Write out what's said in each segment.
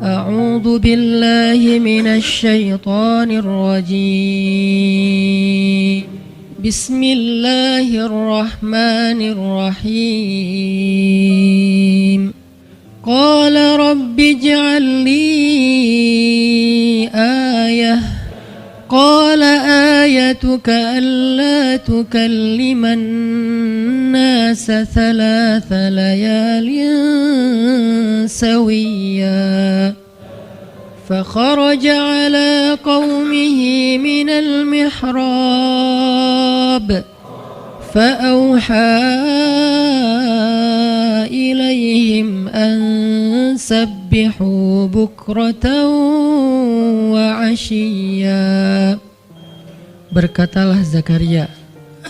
A'udzu billahi minasy syaithanir rajim. Bismillahirrahmanirrahim. Qala rabbi ij'al li ayah. Qala ayatuka alla tukalliman nasa thalatha layalin sawiyya. فخرج على قومه من المحراب فأوحى إليهم أن سبحوا بكرة وعشيا. Berkatalah Zakaria,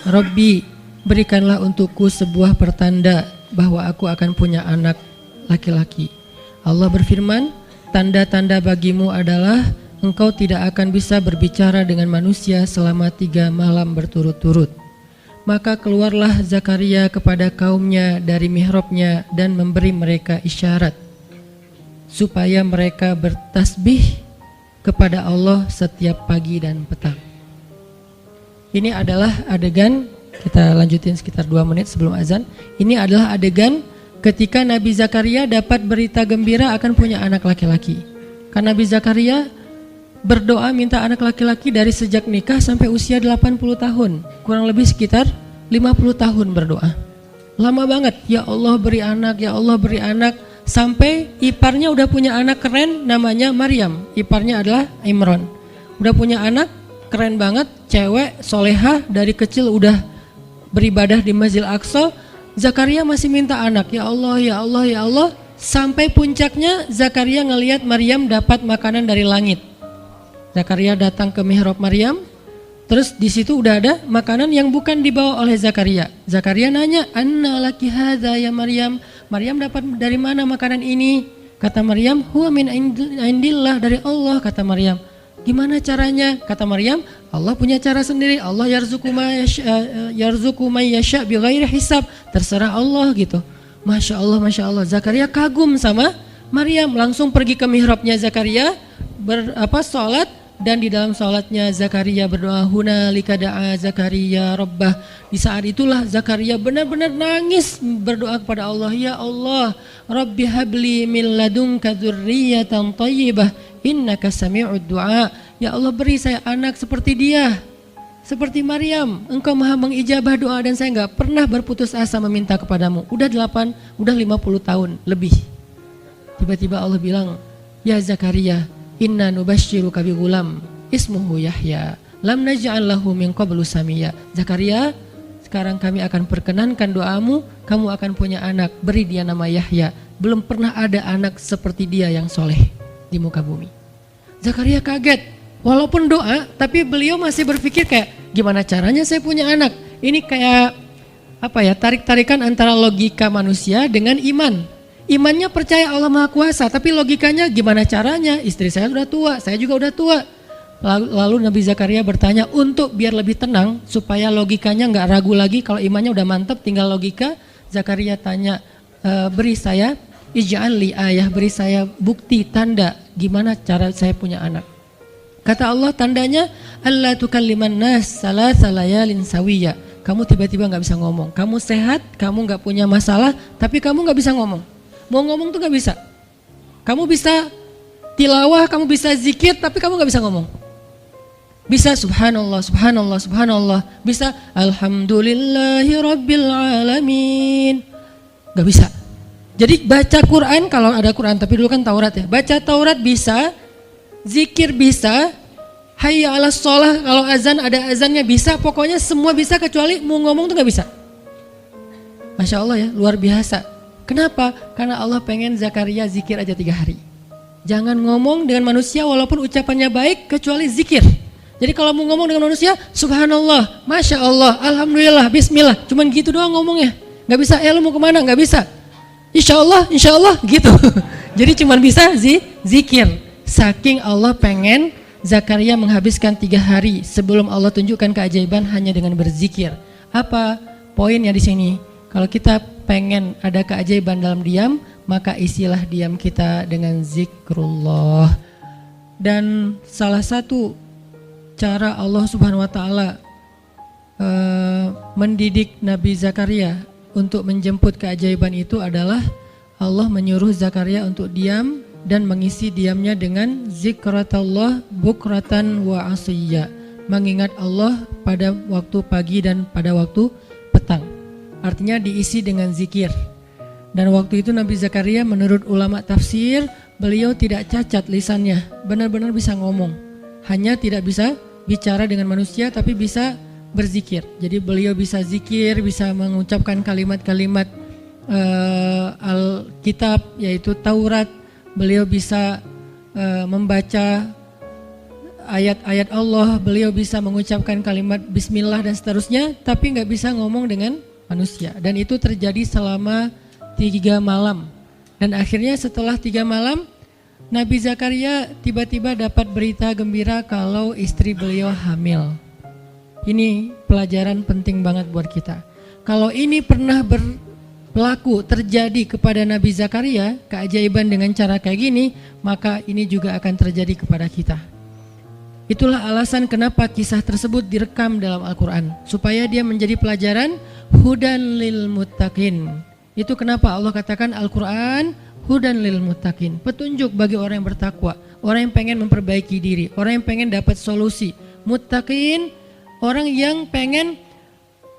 Rabbi, berikanlah untukku sebuah pertanda bahwa aku akan punya anak laki-laki. Allah berfirman, tanda-tanda bagimu adalah engkau tidak akan bisa berbicara dengan manusia selama 3 malam berturut-turut. Maka keluarlah Zakaria kepada kaumnya dari mihrabnya dan memberi mereka isyarat supaya mereka bertasbih kepada Allah setiap pagi dan petang. Ini adalah adegan, kita lanjutin sekitar 2 menit sebelum azan. Ini adalah adegan ketika Nabi Zakaria dapat berita gembira akan punya anak laki-laki. Karena Nabi Zakaria berdoa minta anak laki-laki dari sejak nikah sampai usia 80 tahun. Kurang lebih sekitar 50 tahun berdoa. Lama banget, ya Allah beri anak, ya Allah beri anak. Sampai iparnya udah punya anak keren namanya Maryam. Iparnya adalah Imran. Udah punya anak keren banget, cewek, solehah, dari kecil udah beribadah di Masjidil Aqsa. Zakaria masih minta anak, ya Allah, ya Allah, ya Allah. Sampai puncaknya Zakaria ngelihat Maryam dapat makanan dari langit. Zakaria datang ke mihrab Maryam, terus di situ udah ada makanan yang bukan dibawa oleh Zakaria. Zakaria nanya, "Anna laki hadza ya Maryam?" Maryam dapat dari mana makanan ini? Kata Maryam, "Huwa min indillah, dari Allah," kata Maryam. Gimana caranya? Kata Maryam, Allah punya cara sendiri. Allah yarzuqu may yasha bighairi hisab. Terserah Allah gitu. Masya Allah, Masya Allah. Zakaria kagum sama Maryam. Langsung pergi ke mihrabnya Zakaria, sholat. Dan di dalam sholatnya Zakaria berdoa, hunalika da'a Zakaria rabbah. Di saat itulah Zakaria benar-benar nangis berdoa kepada Allah, ya Allah, Rabbi habli min ladunka dzurriyyatan thayyibah innaka sami'ud du'a. Ya Allah, beri saya anak seperti dia, seperti Maryam. Engkau maha mengijabah doa dan saya enggak pernah berputus asa meminta kepadamu. Udah 50 tahun lebih. Tiba-tiba Allah bilang, ya Zakaria, inna nubashiruka bi gulam ismuhu Yahya lam naj'al lahu min qablu samiyya. Zakaria, sekarang kami akan perkenankan doamu, kamu akan punya anak, beri dia nama Yahya. Belum pernah ada anak seperti dia yang soleh di muka bumi. Zakaria kaget, walaupun doa, tapi beliau masih berpikir kayak, gimana caranya saya punya anak? Ini kayak tarik-tarikan antara logika manusia dengan iman. Imannya percaya Allah Maha Kuasa, tapi logikanya gimana caranya? Istri saya sudah tua, saya juga udah tua. Lalu Nabi Zakaria bertanya untuk biar lebih tenang, supaya logikanya nggak ragu lagi. Kalau imannya udah mantap, tinggal logika. Zakaria tanya, beri saya ij'al li ayah, beri saya bukti, tanda, gimana cara saya punya anak. Kata Allah, tandanya alla tukalliman nas salatsa layalin sawiyya. Kamu tiba-tiba nggak bisa ngomong. Kamu sehat, kamu nggak punya masalah, tapi kamu nggak bisa ngomong. Mau ngomong tuh gak bisa. Kamu bisa tilawah, kamu bisa zikir, tapi kamu gak bisa ngomong. Bisa subhanallah, subhanallah, subhanallah. Bisa alhamdulillahi rabbil alamin. Gak bisa. Jadi baca Quran, kalau ada Quran, tapi dulu kan Taurat ya. Baca Taurat bisa, zikir bisa, hayya ala sholah, kalau azan ada azannya bisa. Pokoknya semua bisa kecuali mau ngomong tuh gak bisa. Masya Allah ya, luar biasa. Kenapa? Karena Allah pengen Zakaria zikir aja 3 hari. Jangan ngomong dengan manusia walaupun ucapannya baik kecuali zikir. Jadi kalau mau ngomong dengan manusia, subhanallah, masya Allah, alhamdulillah, bismillah. Cuman gitu doang ngomongnya. Gak bisa, lu mau kemana? Gak bisa. Insya Allah gitu. Jadi cuman bisa zikir. Saking Allah pengen Zakaria menghabiskan 3 hari sebelum Allah tunjukkan keajaiban hanya dengan berzikir. Apa poinnya di sini? Kalau kita pengen ada keajaiban dalam diam, maka isilah diam kita dengan zikrullah. Dan salah satu cara Allah Subhanahu wa taala mendidik Nabi Zakaria untuk menjemput keajaiban itu adalah Allah menyuruh Zakaria untuk diam dan mengisi diamnya dengan zikratullah bukratan wa asiyya, mengingat Allah pada waktu pagi dan pada waktu petang. Artinya diisi dengan zikir. Dan waktu itu Nabi Zakaria menurut ulama tafsir, beliau tidak cacat lisannya, benar-benar bisa ngomong. Hanya tidak bisa bicara dengan manusia tapi bisa berzikir. Jadi beliau bisa zikir, bisa mengucapkan kalimat-kalimat Alkitab yaitu Taurat. Beliau bisa membaca ayat-ayat Allah, beliau bisa mengucapkan kalimat bismillah dan seterusnya, tapi nggak bisa ngomong dengan manusia. Dan itu terjadi selama 3 malam. Dan akhirnya setelah 3 malam, Nabi Zakaria tiba-tiba dapat berita gembira kalau istri beliau hamil. Ini pelajaran penting banget buat kita. Kalau ini pernah berlaku terjadi kepada Nabi Zakaria, keajaiban dengan cara kayak gini, maka ini juga akan terjadi kepada kita. Itulah alasan kenapa kisah tersebut direkam dalam Al-Quran, supaya dia menjadi pelajaran hudan lil muttaqin. Itu kenapa Allah katakan Al-Quran hudan lil muttaqin, petunjuk bagi orang yang bertakwa, orang yang pengen memperbaiki diri, orang yang pengen dapat solusi. Muttaqin, orang yang pengen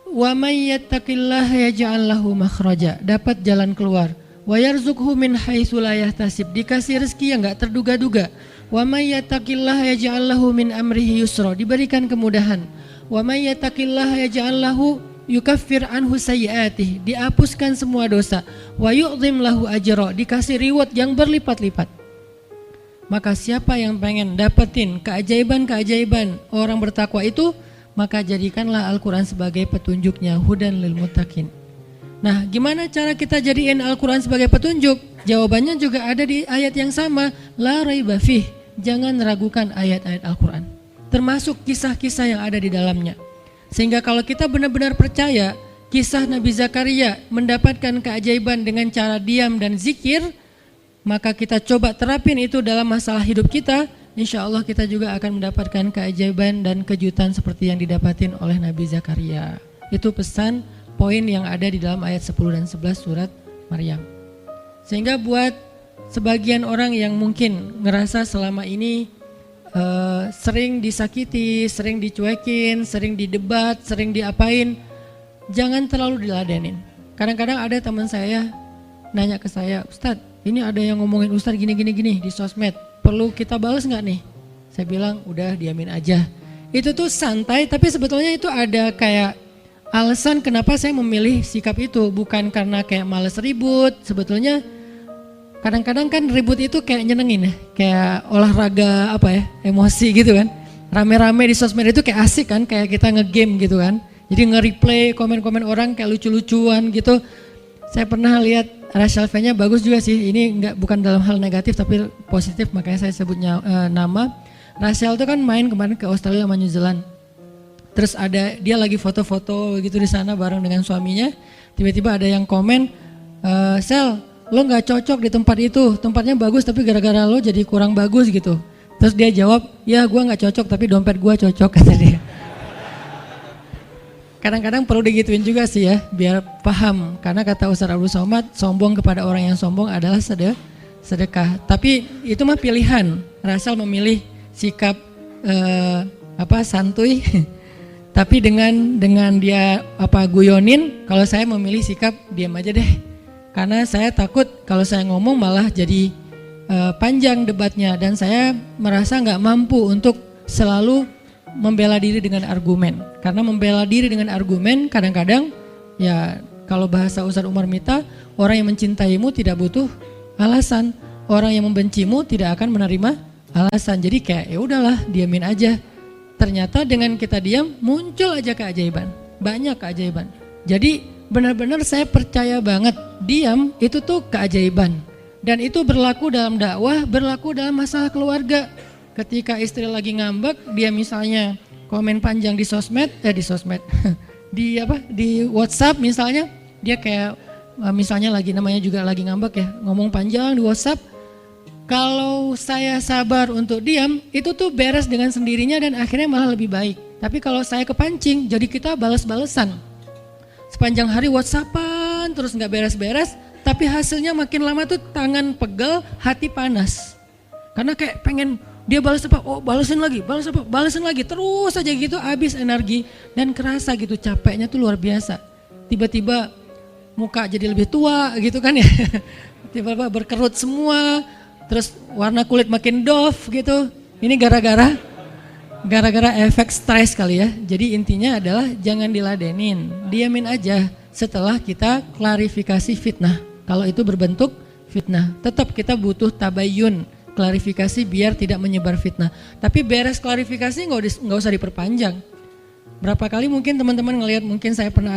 wa may yattaqillaha yaj'al lahu makhraja, dapat jalan keluar. Wa yarzuqhu min haitsu la yahtasib, dikasih rezeki yang enggak terduga-duga. Wa may yattaqillaha yaj'al lahu min amrihi yusra, diberikan kemudahan. Wa may yattaqillaha yaj'al lahu yukaffir anhu sayyi'atih, dihapuskan semua dosa. Wa yu'dhim lahu ajra, dikasih reward yang berlipat-lipat. Maka siapa yang pengen dapetin keajaiban-keajaiban orang bertakwa itu, maka jadikanlah Al-Quran sebagai petunjuknya, hudan lil muttaqin. Nah, gimana cara kita jadiin Al-Quran sebagai petunjuk? Jawabannya juga ada di ayat yang sama, la raiba fih, jangan ragukan ayat-ayat Al-Quran, termasuk kisah-kisah yang ada di dalamnya. Sehingga kalau kita benar-benar percaya kisah Nabi Zakaria mendapatkan keajaiban dengan cara diam dan zikir, maka kita coba terapin itu dalam masalah hidup kita, insya Allah kita juga akan mendapatkan keajaiban dan kejutan seperti yang didapatin oleh Nabi Zakaria. Itu pesan poin yang ada di dalam ayat 10 dan 11 surat Maryam. Sehingga buat sebagian orang yang mungkin ngerasa selama ini sering disakiti, sering dicuekin, sering didebat, sering diapain, jangan terlalu diladenin. Kadang-kadang ada teman saya nanya ke saya, Ustadz, ini ada yang ngomongin Ustadz gini di sosmed, perlu kita balas nggak nih? Saya bilang udah diamin aja. Itu tuh santai, tapi sebetulnya itu ada kayak alasan kenapa saya memilih sikap itu, bukan karena kayak males ribut. Sebetulnya kadang-kadang kan ribut itu kayak nyenengin ya, kayak olahraga apa ya, emosi gitu kan. Rame-rame di sosmed itu kayak asik kan, kayak kita ngegame gitu kan. Jadi nge-replay komen-komen orang kayak lucu-lucuan gitu. Saya pernah lihat Rachel V-nya bagus juga sih. Ini bukan dalam hal negatif tapi positif, makanya saya sebutnya nama. Rachel itu kan main kemarin ke Australia sama New Zealand. Terus ada dia lagi foto-foto gitu di sana bareng dengan suaminya. Tiba-tiba ada yang komen, Sel, lo nggak cocok di tempat itu. Tempatnya bagus tapi gara-gara lo jadi kurang bagus gitu. Terus dia jawab, ya gue nggak cocok tapi dompet gue cocok, kata dia. Kadang-kadang perlu digituin juga sih ya, biar paham. Karena kata Ustaz Abdul Somad, sombong kepada orang yang sombong adalah sedekah. Tapi itu mah pilihan. Rasal memilih sikap santuy. Tapi dengan dia guyonin, kalau saya memilih sikap diam aja deh. Karena saya takut kalau saya ngomong malah jadi panjang debatnya, dan saya merasa nggak mampu untuk selalu membela diri dengan argumen. Karena membela diri dengan argumen kadang-kadang ya kalau bahasa Ustaz Umar Mita, orang yang mencintaimu tidak butuh alasan, orang yang membencimu tidak akan menerima alasan. Jadi kayak ya udahlah, diamin aja. Ternyata dengan kita diam muncul aja keajaiban, banyak keajaiban. Jadi benar-benar saya percaya banget diam itu tuh keajaiban. Dan itu berlaku dalam dakwah, berlaku dalam masalah keluarga. Ketika istri lagi ngambek, dia misalnya komen panjang di sosmed, di WhatsApp misalnya, Dia kayak misalnya namanya juga lagi ngambek ya, ngomong panjang di WhatsApp. Kalau saya sabar untuk diam, itu tuh beres dengan sendirinya dan akhirnya malah lebih baik. Tapi kalau saya kepancing, jadi kita balas-balesan. Sepanjang hari WhatsAppan terus nggak beres-beres, tapi hasilnya makin lama tuh tangan pegel, hati panas. Karena kayak pengen dia balas apa, oh balesin lagi, balas apa, balesin lagi, terus aja gitu habis energi dan kerasa gitu capeknya tuh luar biasa. Tiba-tiba muka jadi lebih tua gitu kan ya, tiba-tiba berkerut semua, terus warna kulit makin doff gitu. Ini gara-gara efek stres kali ya. Jadi intinya adalah jangan diladenin, diamin aja setelah kita klarifikasi fitnah. Kalau itu berbentuk fitnah, tetap kita butuh tabayun, klarifikasi biar tidak menyebar fitnah. Tapi beres klarifikasi nggak usah diperpanjang. Berapa kali mungkin teman-teman ngelihat, mungkin saya pernah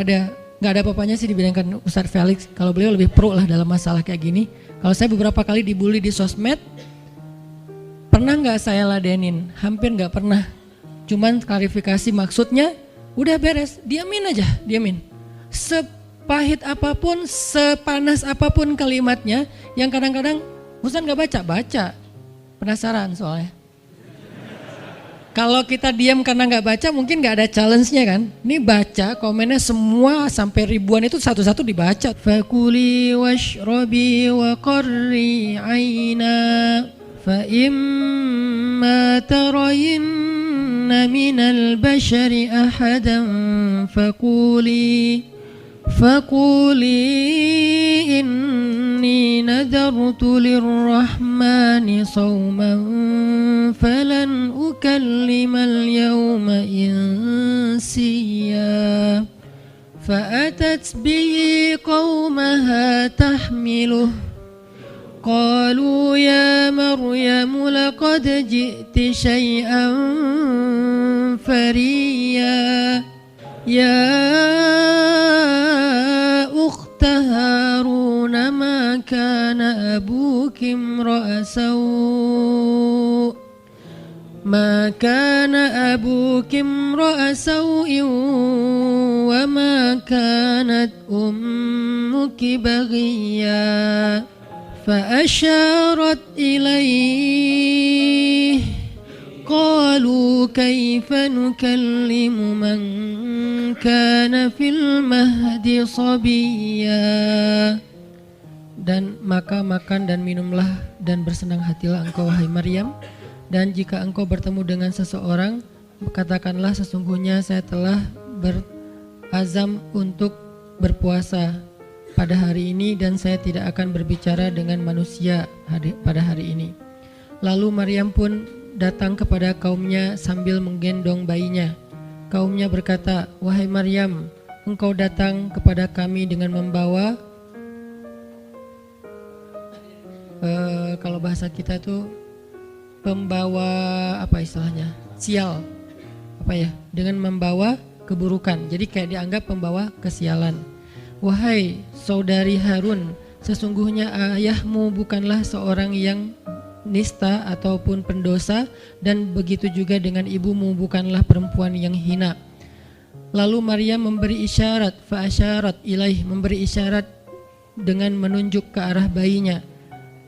nggak ada apa-apanya sih dibilangkan Ustadz Felix, kalau beliau lebih pro lah dalam masalah kayak gini. Kalau saya beberapa kali dibully di sosmed, pernah nggak saya ladenin? Hampir nggak pernah. Cuman klarifikasi maksudnya, udah beres, diamin aja, diamin. Sepahit apapun, sepanas apapun kalimatnya, yang kadang-kadang Ustadz nggak baca, penasaran soalnya. Kalau kita diam karena nggak baca mungkin nggak ada challenge-nya kan. Ini baca komennya semua sampai ribuan itu satu-satu dibaca. Fakuli washrobi wa qarri aina fa imma tarayinna minal bashari ahadan فقولي إني نذرت للرحمن صوما فلن أكلم اليوم إنسيا فأتت به قومها تحمله قالوا يا مريم لقد جئت شيئا فريا يا أخت هارون ما كان أبوك امرأ سوء وما كانت أمك بغيا فأشارت إليه قالوا كيف نكلم من كان في المهد صبيا. Dan maka makan dan minumlah dan bersenang hatilah engkau wahai Maryam, dan jika engkau bertemu dengan seseorang katakanlah sesungguhnya saya telah berazam untuk berpuasa pada hari ini dan saya tidak akan berbicara dengan manusia pada hari ini. Lalu Maryam pun datang kepada kaumnya sambil menggendong bayinya. Kaumnya berkata, wahai Maryam, engkau datang kepada kami dengan membawa, kalau bahasa kita itu pembawa apa istilahnya, sial, dengan membawa keburukan. Jadi kayak dianggap pembawa kesialan. Wahai saudari Harun, sesungguhnya ayahmu bukanlah seorang yang nista ataupun pendosa, dan begitu juga dengan ibumu bukanlah perempuan yang hina. Lalu Maryam memberi isyarat, fa'asyarat ilaih, memberi isyarat dengan menunjuk ke arah bayinya.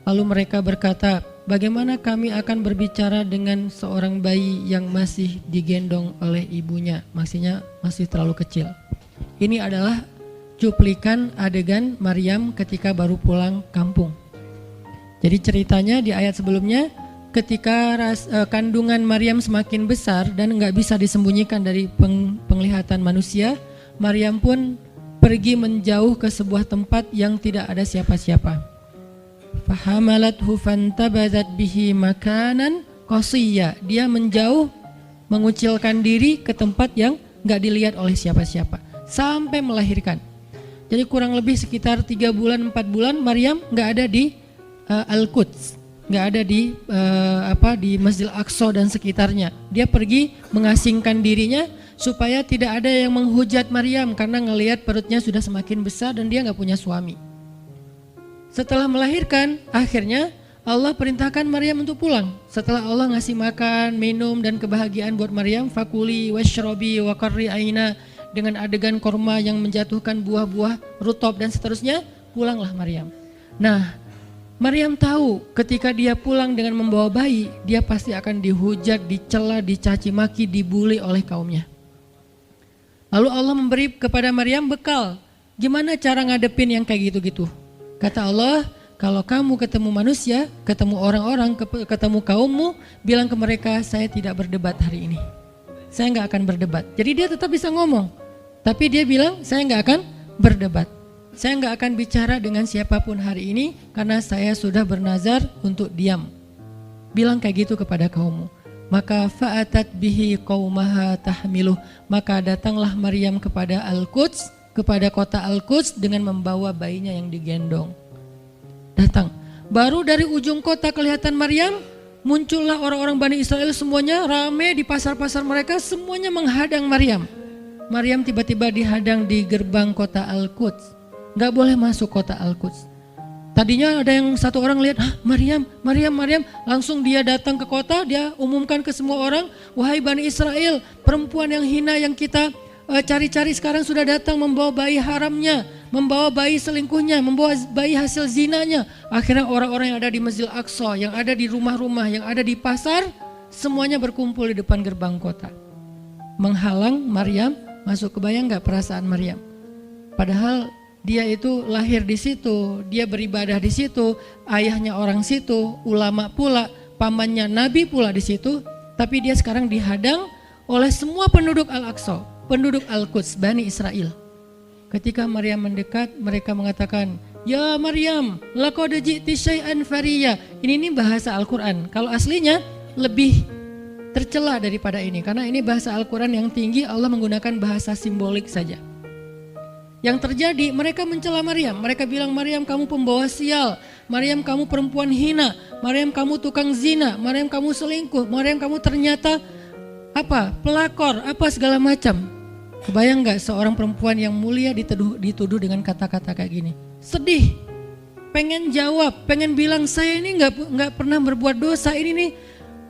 Lalu mereka berkata, bagaimana kami akan berbicara dengan seorang bayi yang masih digendong oleh ibunya, maksudnya masih terlalu kecil. Ini adalah cuplikan adegan Maryam ketika baru pulang kampung. Jadi ceritanya di ayat sebelumnya, ketika kandungan Maryam semakin besar dan nggak bisa disembunyikan dari penglihatan manusia, Maryam pun pergi menjauh ke sebuah tempat yang tidak ada siapa-siapa. Fahamalathu fantabadat bihi makanan qasiyya. Dia menjauh, mengucilkan diri ke tempat yang nggak dilihat oleh siapa-siapa sampai melahirkan. Jadi kurang lebih sekitar 3 bulan 4 bulan Maryam nggak ada di Al-Quds, nggak ada di Masjid Al-Aqsa dan sekitarnya. Dia pergi mengasingkan dirinya supaya tidak ada yang menghujat Maryam karena ngelihat perutnya sudah semakin besar dan dia nggak punya suami. Setelah melahirkan, akhirnya Allah perintahkan Maryam untuk pulang. Setelah Allah ngasih makan, minum dan kebahagiaan buat Maryam, fakuli washrobi wa qarri aina, dengan adegan korma yang menjatuhkan buah-buah rutop dan seterusnya, pulanglah Maryam. Nah, Maryam tahu ketika dia pulang dengan membawa bayi, dia pasti akan dihujat, dicela, dicaci maki, dibully oleh kaumnya. Lalu Allah memberi kepada Maryam bekal. Gimana cara ngadepin yang kayak gitu-gitu? Kata Allah, kalau kamu ketemu manusia, ketemu orang-orang, ketemu kaummu, bilang ke mereka, saya tidak berdebat hari ini. Saya nggak akan berdebat. Jadi dia tetap bisa ngomong. Tapi dia bilang, saya nggak akan berdebat. Saya nggak akan bicara dengan siapapun hari ini, karena saya sudah bernazar untuk diam. Bilang kayak gitu kepada kaummu. Maka fa'atat bihi qaumaha tahmiluh. Maka datanglah Maryam kepada Al-Quds, kepada kota Al-Quds dengan membawa bayinya yang digendong. Datang. Baru dari ujung kota kelihatan Maryam, muncullah orang-orang Bani Israel semuanya rame di pasar-pasar mereka, semuanya menghadang Maryam. Maryam tiba-tiba dihadang di gerbang kota Al-Quds. Gak boleh masuk kota Al-Quds. Tadinya ada yang satu orang lihat, Maryam, langsung dia datang ke kota, dia umumkan ke semua orang, wahai Bani Israel, perempuan yang hina yang kita cari-cari sekarang sudah datang membawa bayi haramnya, membawa bayi selingkuhnya, membawa bayi hasil zinanya. Akhirnya orang-orang yang ada di Masjidil Aqsa, yang ada di rumah-rumah, yang ada di pasar, semuanya berkumpul di depan gerbang kota. Menghalang Maryam masuk. Kebayang gak perasaan Maryam? Padahal dia itu lahir di situ, dia beribadah di situ, ayahnya orang situ, ulama pula, pamannya nabi pula di situ, tapi dia sekarang dihadang oleh semua penduduk Al-Aqsa, penduduk Al-Quds, Bani Israel. Ketika Maryam mendekat, mereka mengatakan, ya Maryam, laqad ji'ti syai'an fariya. Ini bahasa Al-Quran. Kalau aslinya lebih tercela daripada ini, karena ini bahasa Al-Quran yang tinggi, Allah menggunakan bahasa simbolik saja. Yang terjadi, mereka mencela Maryam. Mereka bilang, Maryam kamu pembawa sial, Maryam kamu perempuan hina, Maryam kamu tukang zina, Maryam kamu selingkuh, Maryam kamu ternyata pelakor, segala macam. Kebayang gak seorang perempuan yang mulia dituduh dengan kata-kata kayak gini? Sedih, pengen jawab, pengen bilang, saya ini gak pernah berbuat dosa, ini nih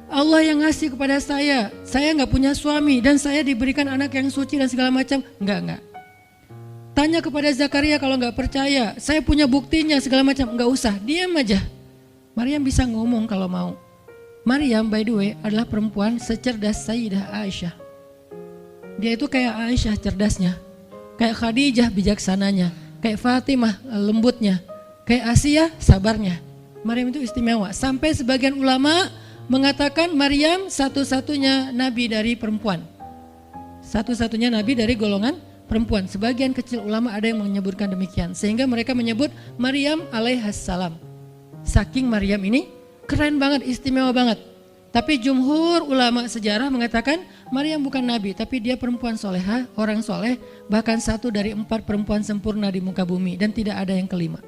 Allah yang ngasih kepada saya gak punya suami, dan saya diberikan anak yang suci dan segala macam. Enggak. Tanya kepada Zakaria kalau gak percaya, saya punya buktinya segala macam. Enggak usah, diam aja. Maryam bisa ngomong kalau mau. Maryam by the way adalah perempuan secerdas Sayyidah Aisyah. Dia itu kayak Aisyah cerdasnya, kayak Khadijah bijaksananya, kayak Fatimah lembutnya, kayak Asiyah sabarnya. Maryam itu istimewa. Sampai sebagian ulama mengatakan Maryam satu-satunya nabi dari perempuan. Satu-satunya nabi dari golongan perempuan. Sebagian kecil ulama ada yang menyebutkan demikian. Sehingga mereka menyebut Maryam alaihassalam. Saking Maryam ini keren banget, istimewa banget. Tapi jumhur ulama sejarah mengatakan Maryam bukan nabi, tapi dia perempuan soleha, orang soleh, bahkan satu dari 4 perempuan sempurna di muka bumi, dan tidak ada yang kelima.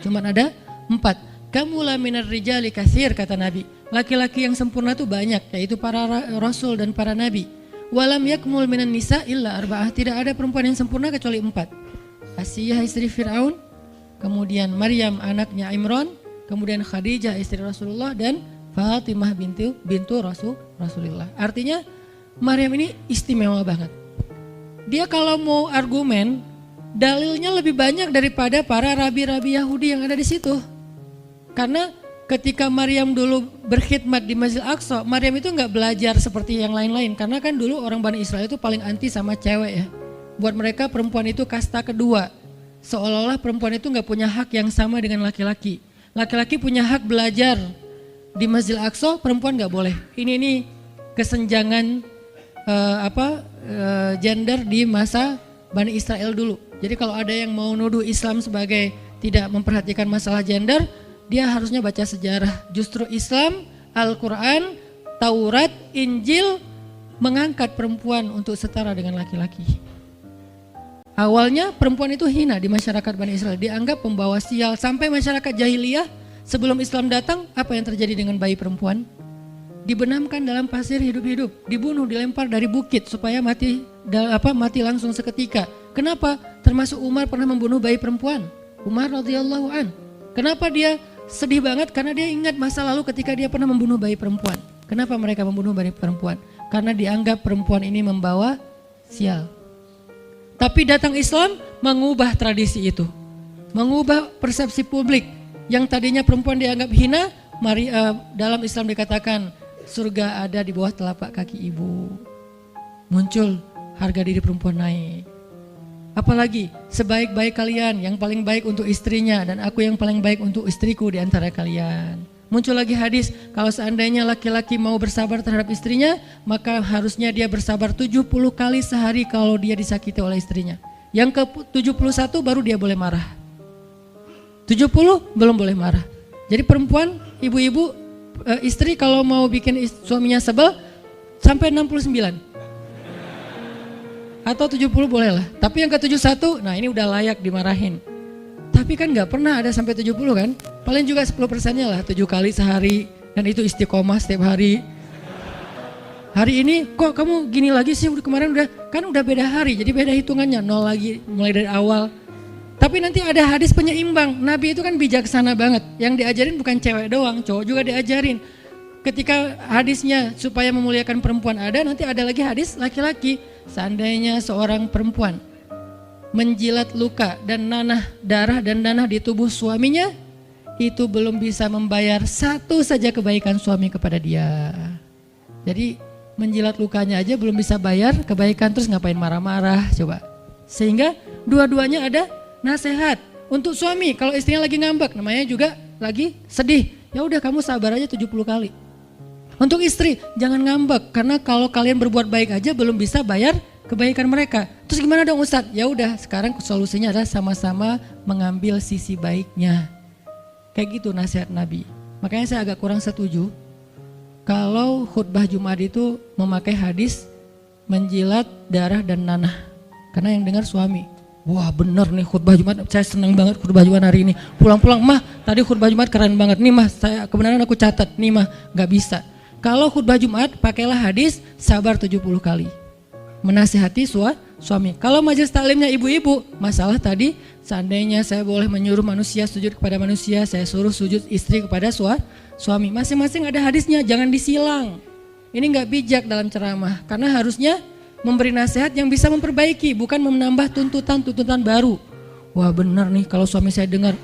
Cuman ada 4. Kamula minar rijali katsir, kata Nabi. Laki-laki yang sempurna itu banyak, yaitu para rasul dan para nabi. Walam yakmul minan nisa illa arba'ah. Tidak ada perempuan yang sempurna kecuali 4. Asiyah istri Fir'aun, kemudian Maryam anaknya Imran, kemudian Khadijah istri Rasulullah, dan Fatimah bintu Rasulullah. Artinya Maryam ini istimewa banget. Dia kalau mau argumen, dalilnya lebih banyak daripada para rabi-rabi Yahudi yang ada di situ. Karena ketika Maryam dulu berkhidmat di Masjidil Aqsa, Maryam itu nggak belajar seperti yang lain-lain. Karena kan dulu orang Bani Israel itu paling anti sama cewek ya. Buat mereka perempuan itu kasta kedua. Seolah-olah perempuan itu nggak punya hak yang sama dengan laki-laki. Laki-laki punya hak belajar di Masjidil Aqsa, perempuan nggak boleh. Ini kesenjangan gender di masa Bani Israel dulu. Jadi kalau ada yang mau nuduh Islam sebagai tidak memperhatikan masalah gender, dia harusnya baca sejarah. Justru Islam, Al-Quran, Taurat, Injil mengangkat perempuan untuk setara dengan laki-laki. Awalnya perempuan itu hina di masyarakat Bani Israel, dianggap pembawa sial. Sampai masyarakat jahiliyah sebelum Islam datang, apa yang terjadi dengan bayi perempuan? Dibenamkan dalam pasir hidup-hidup, dibunuh, dilempar dari bukit supaya mati langsung seketika. Kenapa? Termasuk Umar pernah membunuh bayi perempuan. Umar radhiyallahu an. Kenapa dia sedih banget? Karena dia ingat masa lalu ketika dia pernah membunuh bayi perempuan. Kenapa mereka membunuh bayi perempuan? Karena dianggap perempuan ini membawa sial. Tapi datang Islam mengubah tradisi itu. Mengubah persepsi publik. Yang tadinya perempuan dianggap hina, dalam Islam dikatakan surga ada di bawah telapak kaki ibu. Muncul harga diri perempuan naik. Apalagi sebaik-baik kalian yang paling baik untuk istrinya dan aku yang paling baik untuk istriku di antara kalian. Muncul lagi hadis, kalau seandainya laki-laki mau bersabar terhadap istrinya, maka harusnya dia bersabar 70 kali sehari kalau dia disakiti oleh istrinya. Yang ke-71 baru dia boleh marah. 70 belum boleh marah. Jadi perempuan, ibu-ibu, istri kalau mau bikin suaminya sebel sampai 69. Atau 70 boleh lah. Tapi yang ke-71, nah ini udah layak dimarahin. Tapi kan gak pernah ada sampai 70 kan. Paling juga 10%-nya lah, 7 kali sehari. Dan itu istiqomah setiap hari. Hari ini kok kamu gini lagi sih, kemarin udah beda hari. Jadi beda hitungannya, 0 lagi mulai dari awal. Tapi nanti ada hadis penyeimbang. Nabi itu kan bijaksana banget. Yang diajarin bukan cewek doang, cowok juga diajarin. Ketika hadisnya supaya memuliakan perempuan ada, nanti ada lagi hadis laki-laki. Seandainya seorang perempuan menjilat luka dan darah dan nanah di tubuh suaminya, itu belum bisa membayar satu saja kebaikan suami kepada dia. Jadi menjilat lukanya aja belum bisa bayar kebaikan, terus ngapain marah-marah coba. Sehingga dua-duanya ada nasihat untuk suami. Kalau istrinya lagi ngambek, namanya juga lagi sedih, ya udah kamu sabar aja 70 kali. Untuk istri jangan ngambek, karena kalau kalian berbuat baik aja belum bisa bayar kebaikan mereka. Terus gimana dong Ustadz? Ya udah, sekarang solusinya adalah sama-sama mengambil sisi baiknya. Kayak gitu nasihat Nabi. Makanya saya agak kurang setuju kalau khutbah Jumat itu memakai hadis menjilat darah dan nanah. Karena yang dengar suami. Wah bener nih khutbah Jumat, saya senang banget khutbah Jumat hari ini. Pulang-pulang, mah tadi khutbah Jumat keren banget. Nih mah, kebenaran aku catat. Nih mah, gak bisa. Kalau khutbah Jumat pakailah hadis sabar 70 kali. Menasihati suami. Kalau majelis taklimnya ibu-ibu, masalah tadi seandainya saya boleh menyuruh manusia sujud kepada manusia, saya suruh sujud istri kepada suami. Masing-masing ada hadisnya, jangan disilang. Ini gak bijak dalam ceramah, karena harusnya memberi nasihat yang bisa memperbaiki, bukan menambah tuntutan baru. Wah benar nih kalau suami saya dengar,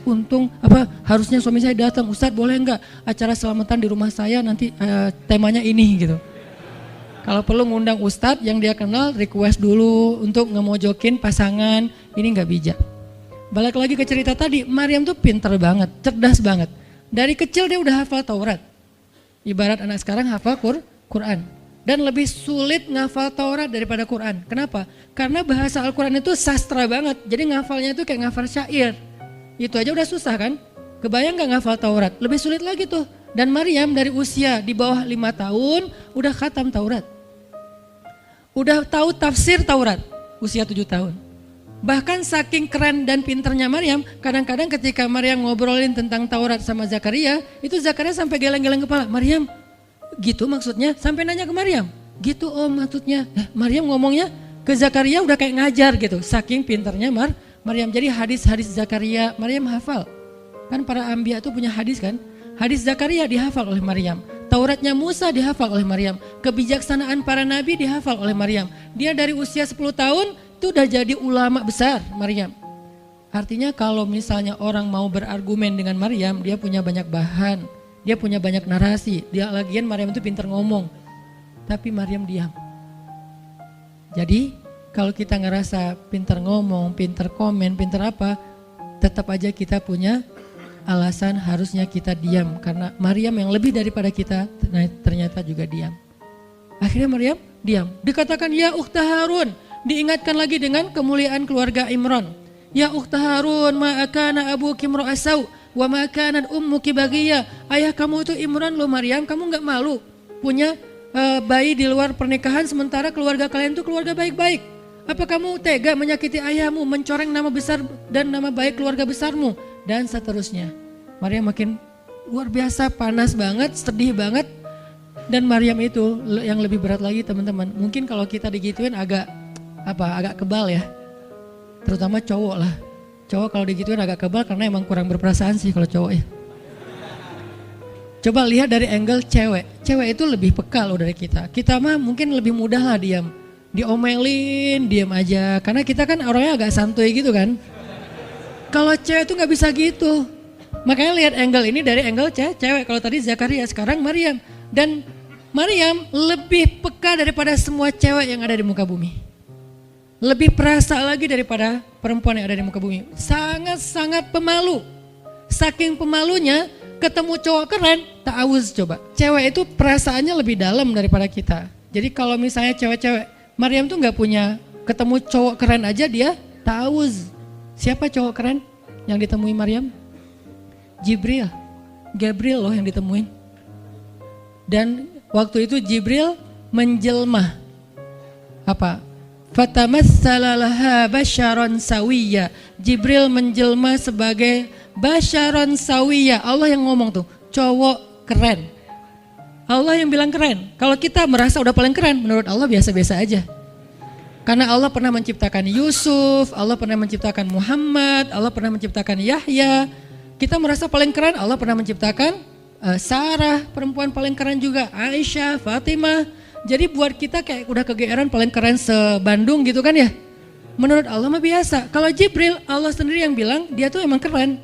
harusnya suami saya datang, Ustadz boleh enggak acara selamatan di rumah saya nanti temanya ini gitu. Kalau perlu ngundang Ustadz yang dia kenal, request dulu untuk ngemojokin pasangan, ini enggak bijak. Balik lagi ke cerita tadi, Maryam tuh pintar banget, cerdas banget. Dari kecil dia udah hafal Taurat. Ibarat anak sekarang hafal Quran. Dan lebih sulit ngafal Taurat daripada Quran. Kenapa? Karena bahasa Al-Quran itu sastra banget. Jadi ngafalnya itu kayak ngafal syair. Itu aja udah susah kan? Kebayang gak ngafal Taurat? Lebih sulit lagi tuh. Dan Maryam dari usia di bawah 5 tahun udah khatam Taurat. Udah tahu tafsir Taurat usia 7 tahun. Bahkan saking keren dan pinternya Maryam, kadang-kadang ketika Maryam ngobrolin tentang Taurat sama Zakaria, itu Zakaria sampai geleng-geleng kepala. Maryam, gitu maksudnya? Sampai nanya ke Maryam. Gitu om maksudnya. Maryam ngomongnya ke Zakaria udah kayak ngajar gitu. Saking pinternya Maryam. Jadi hadis-hadis Zakaria Maryam hafal. Kan para anbiya itu punya hadis kan. Hadis Zakaria dihafal oleh Maryam. Tauratnya Musa dihafal oleh Maryam. Kebijaksanaan para nabi dihafal oleh Maryam. Dia dari usia 10 tahun itu udah jadi ulama besar Maryam. Artinya kalau misalnya orang mau berargumen dengan Maryam, dia punya banyak bahan. Dia punya banyak narasi. Dia lagian Maryam itu pintar ngomong. Tapi Maryam diam. Jadi kalau kita ngerasa pintar ngomong, pintar komen, pintar apa, tetap aja kita punya alasan harusnya kita diam. Karena Maryam yang lebih daripada kita ternyata juga diam. Akhirnya Maryam diam. Dikatakan ya ukhta Harun. Diingatkan lagi dengan kemuliaan keluarga Imran. Ya ukhta Harun ma'akana abuki mra'asau. Wa ma kanat ummuki baghiya. Ayah kamu itu Imran loh Maryam, kamu enggak malu punya bayi di luar pernikahan sementara keluarga kalian itu keluarga baik-baik. Apa kamu tega menyakiti ayahmu, mencoreng nama besar dan nama baik keluarga besarmu dan seterusnya. Maryam makin luar biasa panas banget, sedih banget. Dan Maryam itu yang lebih berat lagi teman-teman. Mungkin kalau kita digituin agak kebal ya. Terutama cowok lah. Cowok kalau digituin agak kebal karena emang kurang berperasaan sih kalau cowok ya. Coba lihat dari angle cewek. Cewek itu lebih peka loh dari kita. Kita mah mungkin lebih mudah lah diam. diomelin, diam aja. Karena kita kan orangnya agak santuy gitu kan. Kalau cewek tuh nggak bisa gitu. Makanya lihat angle ini dari angle cewek. Kalau tadi Zakaria, sekarang Maryam. Dan Maryam lebih peka daripada semua cewek yang ada di muka bumi. Lebih perasa lagi daripada perempuan yang ada di muka bumi. Sangat-sangat pemalu. Saking pemalunya, ketemu cowok keren, ta'awuz coba. Cewek itu perasaannya lebih dalam daripada kita. Jadi kalau misalnya cewek-cewek, Maryam tuh gak punya, ketemu cowok keren aja dia ta'awuz. Siapa cowok keren yang ditemui Maryam? Jibril. Gabriel loh yang ditemuin. Dan waktu itu Jibril menjelma. Apa? Fatamassala laha basyaron sawiyya. Jibril menjelma sebagai basyaron sawiyya. Allah yang ngomong tuh, cowok keren. Allah yang bilang keren. Kalau kita merasa udah paling keren, menurut Allah biasa-biasa aja. Karena Allah pernah menciptakan Yusuf, Allah pernah menciptakan Muhammad, Allah pernah menciptakan Yahya. Kita merasa paling keren, Allah pernah menciptakan Sarah, perempuan paling keren juga, Aisyah, Fatimah. Jadi buat kita kayak udah kegeeran paling keren se-Bandung gitu kan ya. Menurut Allah mah biasa. Kalau Jibril, Allah sendiri yang bilang dia tuh emang keren.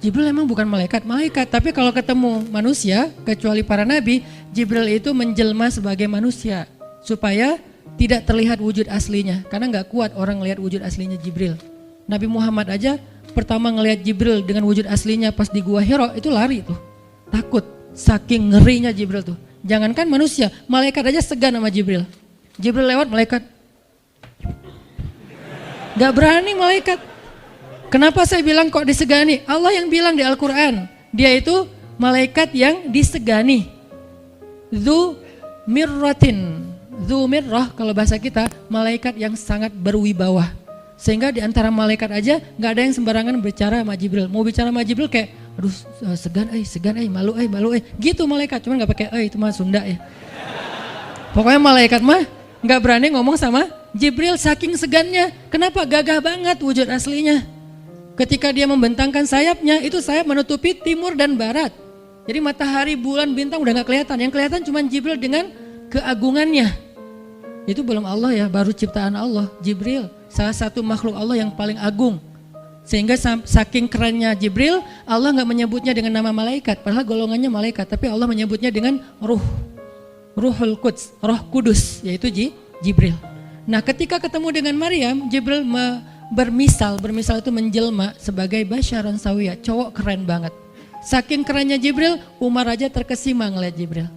Jibril emang bukan malaikat, tapi kalau ketemu manusia, kecuali para nabi, Jibril itu menjelma sebagai manusia. Supaya tidak terlihat wujud aslinya. Karena gak kuat orang lihat wujud aslinya Jibril. Nabi Muhammad aja pertama ngelihat Jibril dengan wujud aslinya pas di Gua Hira itu lari tuh. Takut, saking ngerinya Jibril tuh. Jangankan manusia, malaikat aja segan sama Jibril. Jibril lewat, malaikat gak berani malaikat. Kenapa saya bilang kok disegani? Allah yang bilang di Al-Quran, dia itu malaikat yang disegani. Dzu mirratin. Dzu mirrah kalau bahasa kita, malaikat yang sangat berwibawa. Sehingga di antara malaikat aja gak ada yang sembarangan bicara sama Jibril. Mau bicara sama Jibril kayak, aduh segan, malu, gitu malaikat. Cuman gak pakai, itu mah Sunda ya. Pokoknya malaikat mah gak berani ngomong sama Jibril saking segannya. Kenapa? Gagah banget wujud aslinya. Ketika dia membentangkan sayapnya, itu sayap menutupi timur dan barat. Jadi matahari, bulan, bintang udah gak kelihatan. Yang kelihatan cuma Jibril dengan keagungannya. Itu belum Allah ya, baru ciptaan Allah. Jibril, salah satu makhluk Allah yang paling agung. Sehingga saking kerennya Jibril, Allah gak menyebutnya dengan nama malaikat. Padahal golongannya malaikat, tapi Allah menyebutnya dengan Ruhul Quds, Roh Kudus, yaitu Jibril. Nah ketika ketemu dengan Maryam, Jibril bermisal itu menjelma sebagai basyaron sawiyah, cowok keren banget. Saking kerennya Jibril, Umar aja terkesima ngeliat Jibril.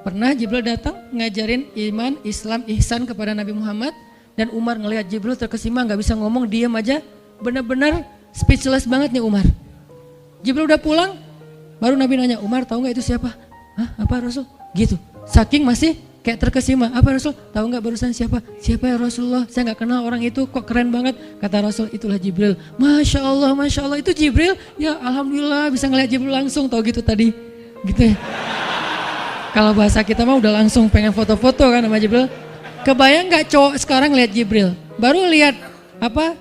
Pernah Jibril datang ngajarin iman, Islam, ihsan kepada Nabi Muhammad, dan Umar ngeliat Jibril terkesima, gak bisa ngomong, diam aja, benar-benar speechless banget nih Umar. Jibril udah pulang, baru Nabi nanya, Umar tahu gak itu siapa? Hah, apa Rasul? Gitu, saking masih kayak terkesima. Apa Rasul? Tahu nggak barusan siapa? Siapa ya Rasulullah? Saya nggak kenal orang itu, kok keren banget. Kata Rasul, itulah Jibril. Masya Allah, itu Jibril. Ya Alhamdulillah bisa ngeliat Jibril langsung, tahu gitu tadi. Gitu ya. Kalau bahasa kita mah udah langsung pengen foto-foto kan sama Jibril. Kebayang nggak cowok sekarang lihat Jibril? Baru lihat apa?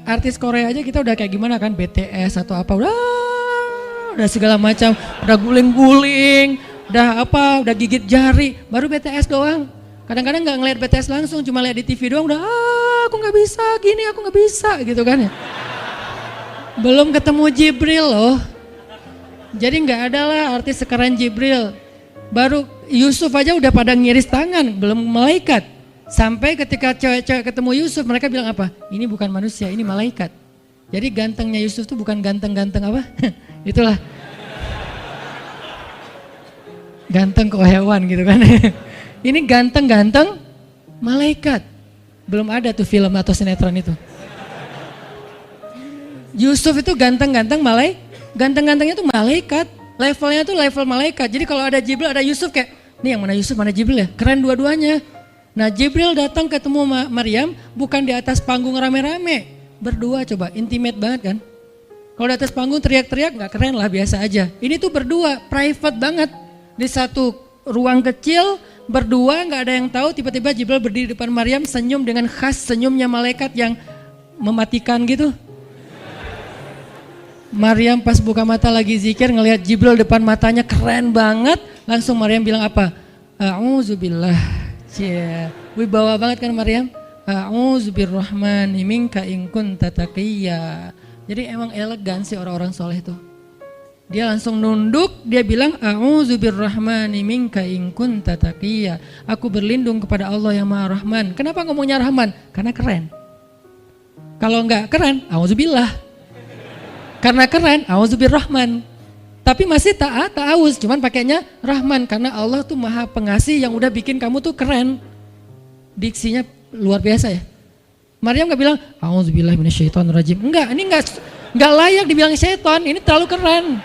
Artis Korea aja kita udah kayak gimana kan? BTS atau apa? Udah segala macam. Udah guling-guling. Udah gigit jari, baru BTS doang. Kadang-kadang gak ngeliat BTS langsung, cuma lihat di TV doang, udah aku gak bisa gini, aku gak bisa gitu kan ya. Belum ketemu Jibril loh. Jadi gak ada lah artis sekeren Jibril. Baru Yusuf aja udah pada ngiris tangan, belum malaikat. Sampai ketika cewek-cewek ketemu Yusuf, mereka bilang apa? Ini bukan manusia, ini malaikat. Jadi gantengnya Yusuf tuh bukan ganteng-ganteng apa? Itulah. Ganteng kok hewan gitu kan. Ini ganteng-ganteng malaikat. Belum ada tuh film atau sinetron itu. Yusuf itu ganteng-ganteng ganteng-gantengnya tuh malaikat. Levelnya tuh level malaikat. Jadi kalau ada Jibril, ada Yusuf kayak, nih yang mana Yusuf, mana Jibril ya? Keren dua-duanya. Nah Jibril datang ketemu Maryam bukan di atas panggung rame-rame. Berdua coba, intimate banget kan. Kalau di atas panggung teriak-teriak gak keren lah, biasa aja. Ini tuh berdua, private banget. Di satu ruang kecil, berdua gak ada yang tahu, tiba-tiba Jibril berdiri di depan Maryam, senyum dengan khas senyumnya malaikat yang mematikan gitu. Maryam pas buka mata lagi zikir, ngelihat Jibril depan matanya keren banget, langsung Maryam bilang apa? A'udzubillah, Cie, wibawa banget kan Maryam. A'udzubirrahmani minka in kunta taqiyya. Jadi emang elegan sih orang-orang soleh tuh. Dia langsung nunduk, dia bilang a'udzubirrahmani minka in kunta taqiyya. Aku berlindung kepada Allah yang Maha Rahman. Kenapa ngomongnya Rahman? Karena keren. Kalau enggak keren, a'udzubillah. Karena keren, a'udzubirrahman. Tapi masih ta'awuz, cuman pakainya Rahman karena Allah tuh Maha Pengasih yang udah bikin kamu tuh keren. Diksinya luar biasa ya. Maryam enggak bilang a'udzubillahi minasyaitonirrajim. Enggak, ini enggak layak dibilang syaitan, ini terlalu keren.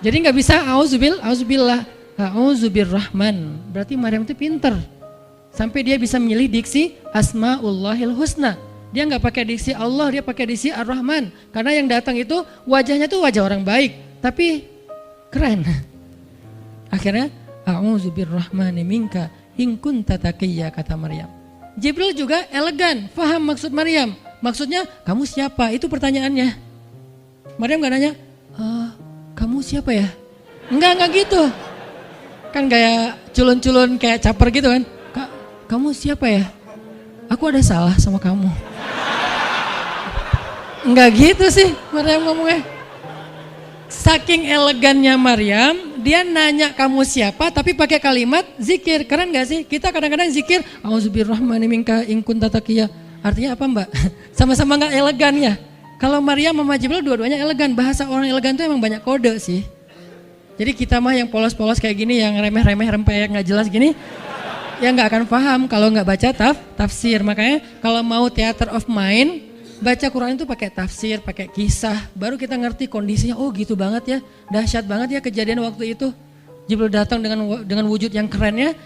Jadi nggak bisa auzubillah, auzubirrahman. Berarti Maryam itu pinter. Sampai dia bisa memilih diksi Asmaullahil Husna. Dia nggak pakai diksi Allah, dia pakai diksi Ar-Rahman. Karena yang datang itu wajahnya tuh wajah orang baik, tapi keren. Akhirnya auzubirrahmani minka in kunta taqiyya, kata Maryam. Jibril juga elegan, faham maksud Maryam. Maksudnya kamu siapa? Itu pertanyaannya. Maryam nggak nanya, kamu siapa ya? Enggak gitu. Kan kayak culun-culun kayak caper gitu kan. Kamu siapa ya? Aku ada salah sama kamu. Enggak gitu sih Maryam ngomongnya. Saking elegannya Maryam, dia nanya kamu siapa tapi pakai kalimat zikir. Keren gak sih? Kita kadang-kadang zikir A'udzubirrahmani minka in kunta taqiyya. Artinya apa Mbak? Sama-sama gak elegan ya. Kalau Maryam sama Jibril dua-duanya elegan. Bahasa orang elegan tuh emang banyak kode sih. Jadi kita mah yang polos-polos kayak gini, yang remeh-remeh rempeyek gak jelas gini, ya gak akan paham kalau gak baca tafsir. Makanya kalau mau theater of mind, baca Quran itu pakai tafsir, pakai kisah. Baru kita ngerti kondisinya, oh gitu banget ya, dahsyat banget ya kejadian waktu itu. Jibril datang dengan wujud yang kerennya.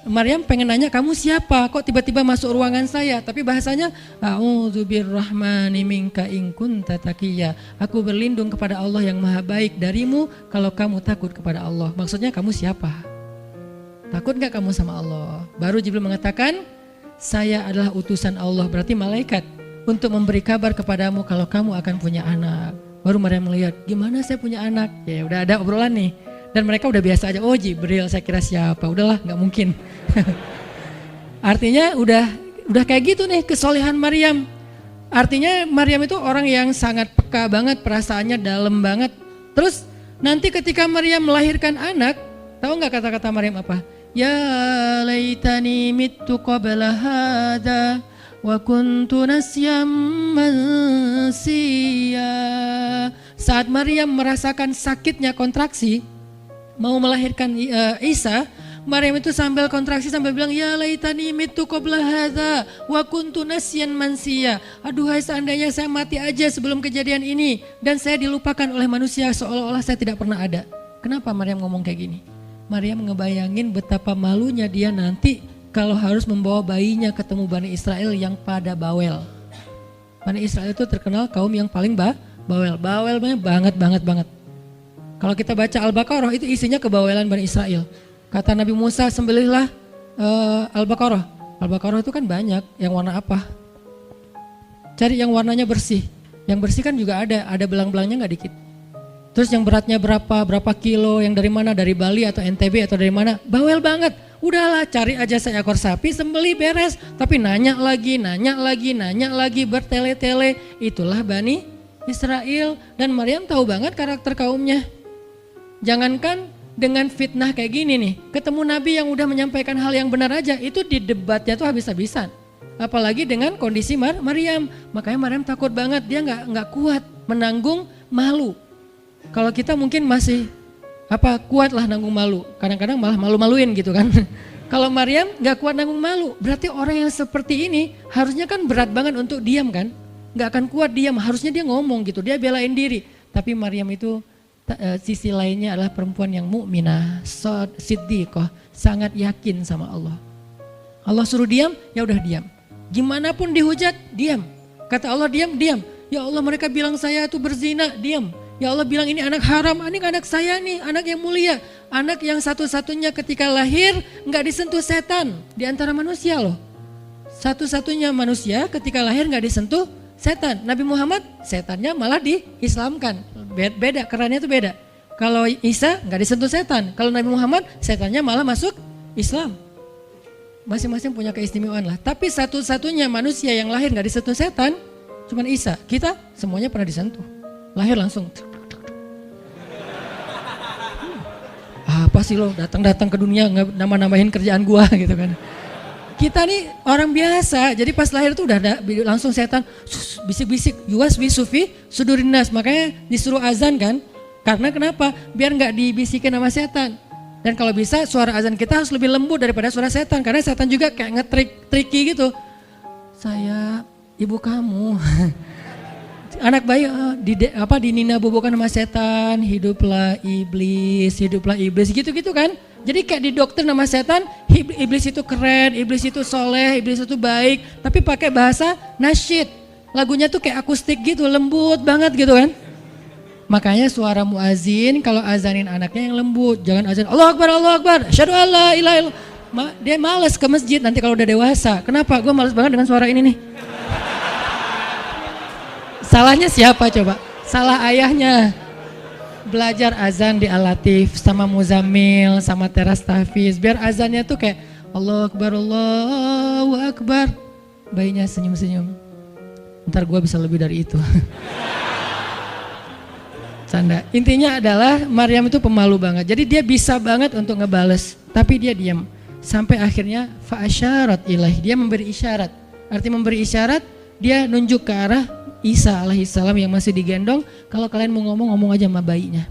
Maryam pengen nanya kamu siapa, kok tiba-tiba masuk ruangan saya. Tapi bahasanya a'udzubirrahmani minka in kunta taqiyya. Aku berlindung kepada Allah yang Maha Baik darimu kalau kamu takut kepada Allah. Maksudnya kamu siapa? Takut gak kamu sama Allah? Baru Jibril mengatakan saya adalah utusan Allah, berarti malaikat, untuk memberi kabar kepadamu kalau kamu akan punya anak. Baru Maryam melihat gimana saya punya anak. Ya udah ada obrolan nih. Dan mereka udah biasa aja, oh Jibril saya kira siapa, udahlah gak mungkin. Artinya udah kayak gitu nih kesolehan Maryam. Artinya Maryam itu orang yang sangat peka banget, perasaannya dalam banget. Terus nanti ketika Maryam melahirkan anak, tahu gak kata-kata Maryam apa? Ya laitani mittu qabla hadha wa kuntu nasyam mansiya. Saat Maryam merasakan sakitnya kontraksi, mau melahirkan Isa, Maryam itu sambil kontraksi sambil bilang ya laitani mittu qabla hadza wa kuntu nasyan mansiya. Aduhai seandainya saya mati aja sebelum kejadian ini dan saya dilupakan oleh manusia seolah-olah saya tidak pernah ada. Kenapa Maryam ngomong kayak gini? Maryam ngebayangin betapa malunya dia nanti kalau harus membawa bayinya ketemu Bani Israel yang pada bawel. Bani Israel itu terkenal kaum yang paling bawel. Bawelnya banget. Kalau kita baca Al-Baqarah itu isinya kebawelan Bani Israel. Kata Nabi Musa sembelihlah Al-Baqarah. Al-Baqarah itu kan banyak, yang warna apa? Cari yang warnanya bersih. Yang bersih kan juga ada belang-belangnya nggak dikit. Terus yang beratnya berapa kilo, yang dari mana, dari Bali atau NTB atau dari mana? Bawel banget. Udahlah cari aja seekor sapi, sembelih beres. Tapi nanya lagi, bertele-tele. Itulah Bani Israel. Dan Maryam tahu banget karakter kaumnya. Jangankan dengan fitnah kayak gini nih, ketemu Nabi yang udah menyampaikan hal yang benar aja, itu di debatnya tuh habis-habisan. Apalagi dengan kondisi Maryam. Makanya Maryam takut banget, dia nggak kuat menanggung malu. Kalau kita mungkin masih kuat lah nanggung malu, kadang-kadang malah malu-maluin gitu kan. Kalau Maryam nggak kuat nanggung malu, berarti orang yang seperti ini harusnya kan berat banget untuk diam kan, nggak akan kuat diam, harusnya dia ngomong gitu, dia belain diri. Tapi Maryam itu sisi lainnya adalah perempuan yang mukminah, siddiqah, sangat yakin sama Allah. Allah suruh diam, ya udah diam. Gimana pun dihujat, diam. Kata Allah diam. Ya Allah mereka bilang saya tuh berzina, diam. Ya Allah bilang ini anak haram, ini anak saya nih, anak yang mulia. Anak yang satu-satunya ketika lahir gak disentuh setan di antara manusia loh. Satu-satunya manusia ketika lahir gak disentuh setan. Nabi Muhammad setannya malah diislamkan. Beda, kerannya itu beda. Kalau Isa gak disentuh setan, kalau Nabi Muhammad setannya malah masuk Islam. masing-masing punya keistimewaan lah. Tapi satu-satunya manusia yang lahir gak disentuh setan, cuman Isa. Kita semuanya pernah disentuh. Lahir langsung. Apa sih lo datang-datang ke dunia nggak nama-namain kerjaan gua gitu kan. Kita nih orang biasa, jadi pas lahir tuh udah ada langsung setan bisik-bisik, yuwas bisufi sudurinas, makanya disuruh azan kan. Karena kenapa? Biar nggak dibisikin sama setan. Dan kalau bisa suara azan kita harus lebih lembut daripada suara setan, karena setan juga kayak nge-tricky gitu. Saya ibu kamu. Anak bayi dinina bobokan sama setan, hiduplah iblis gitu-gitu kan. Jadi kayak di dokter nama setan, iblis itu keren, iblis itu soleh, iblis itu baik, tapi pakai bahasa nasyid. Lagunya tuh kayak akustik gitu, lembut banget gitu kan. Makanya suara muazin kalau azanin anaknya yang lembut, jangan azan Allahu Akbar, asyhadu an la ilaha illallah. Dia malas ke masjid nanti kalau udah dewasa. Kenapa? Gue malas banget dengan suara ini nih. Salahnya siapa coba? Salah ayahnya. Belajar azan di Al-Latif sama Muzammil sama Teras Tahfiz. Biar azannya tuh kayak Allahu Akbar. Bayinya senyum-senyum. Ntar gue bisa lebih dari itu. Canda. Intinya adalah Maryam itu pemalu banget. Jadi dia bisa banget untuk ngebales. Tapi dia diam. Sampai akhirnya fa'asyarat ilaih. Dia memberi isyarat. Arti memberi isyarat, dia nunjuk ke arah Isa alaihissalam yang masih digendong, kalau kalian mau ngomong aja sama bayinya.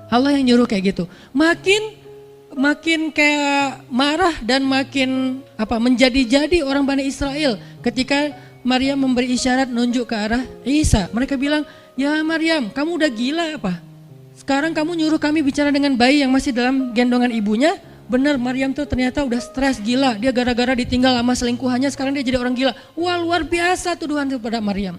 Allah yang nyuruh kayak gitu. Makin kayak marah dan makin menjadi-jadi orang Bani Israel ketika Maryam memberi isyarat nunjuk ke arah Isa. Mereka bilang, "Ya Maryam, kamu udah gila apa? Sekarang kamu nyuruh kami bicara dengan bayi yang masih dalam gendongan ibunya?" Bener, Maryam tuh ternyata udah stres gila. Dia gara-gara ditinggal sama selingkuhannya, sekarang dia jadi orang gila. Wah, luar biasa tuduhan kepada Maryam.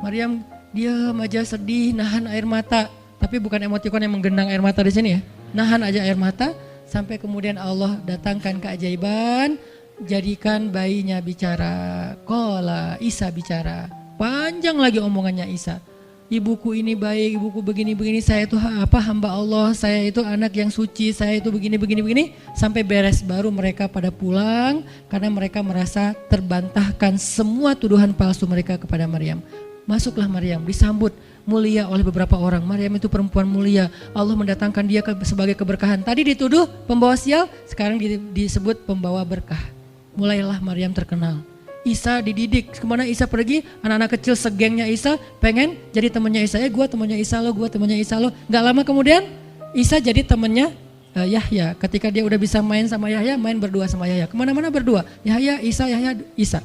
Maryam diam aja, sedih, nahan air mata. Tapi bukan emotikon yang menggenang air mata di sini ya. Nahan aja air mata sampai kemudian Allah datangkan keajaiban, jadikan bayinya bicara. Qala, Isa bicara. Panjang lagi omongannya Isa. Ibuku ini baik, ibuku begini-begini, saya itu hamba Allah, saya itu anak yang suci, saya itu begini-begini, sampai beres baru mereka pada pulang karena mereka merasa terbantahkan semua tuduhan palsu mereka kepada Maryam. Masuklah Maryam, disambut mulia oleh beberapa orang. Maryam itu perempuan mulia, Allah mendatangkan dia sebagai keberkahan. Tadi dituduh pembawa sial, sekarang disebut pembawa berkah. Mulailah Maryam terkenal. Isa dididik, kemana Isa pergi, anak-anak kecil segengnya Isa pengen jadi temannya Isa. Gue temannya Isa lo, gue temannya Isa lo. Gak lama kemudian Isa jadi temannya Yahya. Ketika dia udah bisa main sama Yahya, main berdua sama Yahya. Kemana-mana berdua, Yahya, Isa.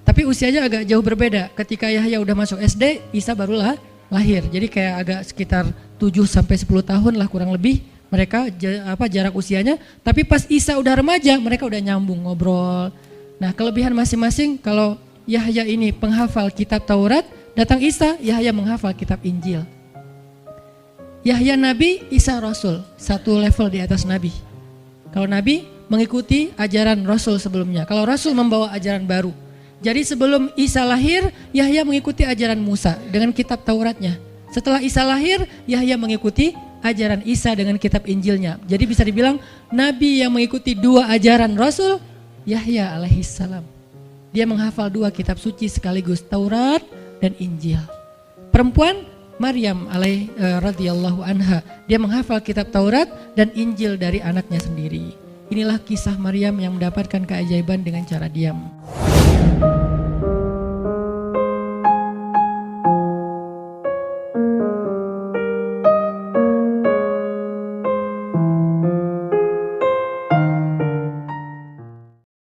Tapi usianya agak jauh berbeda. Ketika Yahya udah masuk SD, Isa barulah lahir. Jadi kayak agak sekitar 7-10 tahun lah kurang lebih mereka jarak usianya. Tapi pas Isa udah remaja, mereka udah nyambung ngobrol. Nah, kelebihan masing-masing, kalau Yahya ini penghafal kitab Taurat, datang Isa, Yahya menghafal kitab Injil. Yahya Nabi, Isa Rasul, satu level di atas Nabi. Kalau Nabi mengikuti ajaran Rasul sebelumnya, kalau Rasul membawa ajaran baru. Jadi sebelum Isa lahir, Yahya mengikuti ajaran Musa dengan kitab Tauratnya. Setelah Isa lahir, Yahya mengikuti ajaran Isa dengan kitab Injilnya. Jadi bisa dibilang Nabi yang mengikuti dua ajaran Rasul, Yahya alaihissalam. Dia menghafal dua kitab suci sekaligus, Taurat dan Injil. Perempuan Maryam radhiyallahu anha, dia menghafal kitab Taurat dan Injil dari anaknya sendiri. Inilah kisah Maryam yang mendapatkan keajaiban dengan cara diam.